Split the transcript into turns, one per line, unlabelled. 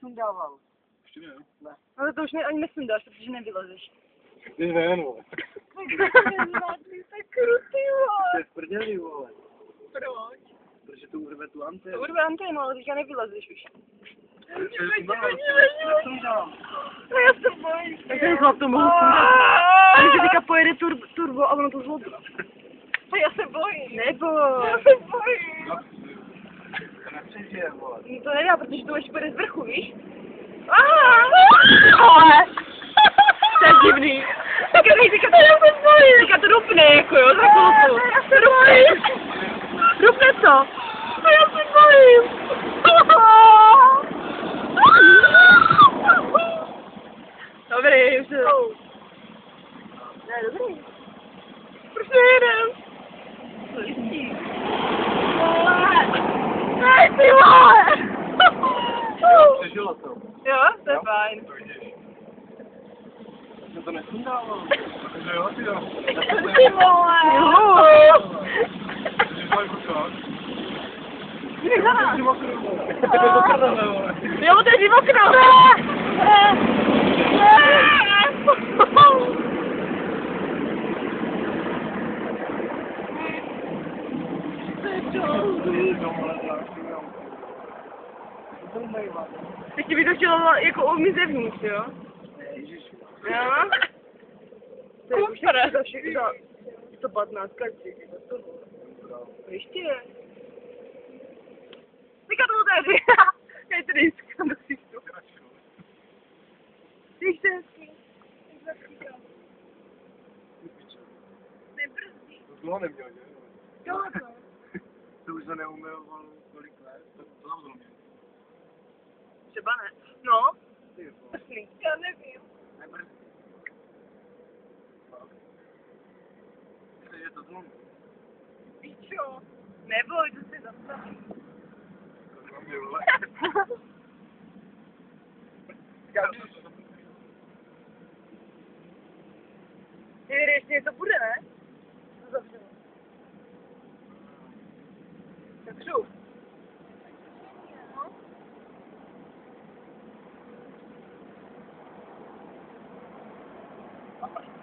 nesundával.
Ještě ne,
Ne.
Ale to už ani nesundáš, protože nevylezeš.
Ty ven, vole.
Tak krutý,
To
vole.
je v prdeli, vole.
Proč?
Protože to urve tu anténu.
To urve anténu, ale teďka nevylezeš už.
Nesundal.
No já se bojím. Tak ten chlap to mohl sundat. A když teďka pojede turbo a ono to zlobí. A já se bojím. Nebo. Já se bojím.
To nepřežije, vole.
No to nedá, protože to ještě pojede z vrchu, víš? To je divný. Teďka to rupne, jako jo, za chvilku. Rupne to. A já se bojím. Dobrý, už to. Ne, dobrý. Proč nejedem? Ne, ty vole!
Přežilo to.
Jo, to je fajn.
To vidíš.
To to nesundával.
Takže jo, ty jo.
Ty vole!
Takže to je kucák.
Jo, to je divokno! Teď ti by to chtělo jako uvnitř zevnitř, jo?
Ježiši.
Jo? To je už za všechno. 115 kaček. Ještě je. Teďka to tady. Já to nejsem do sístu. Víš to hezký. Nebrzdí.
To dlouho neměl, že?
Jo, to.
To už se neumiloval kolik let.
To tam zrovna.
Třeba ne. No.
Ty vole.
Jasný. Já nevím.
Nebrzdí. Je to zlom.
Víš čo? Neboj, to se zastaví.
To tam je, vole.
Ty ještě něco bude, ne? Co zavřelo? Tak šup. No.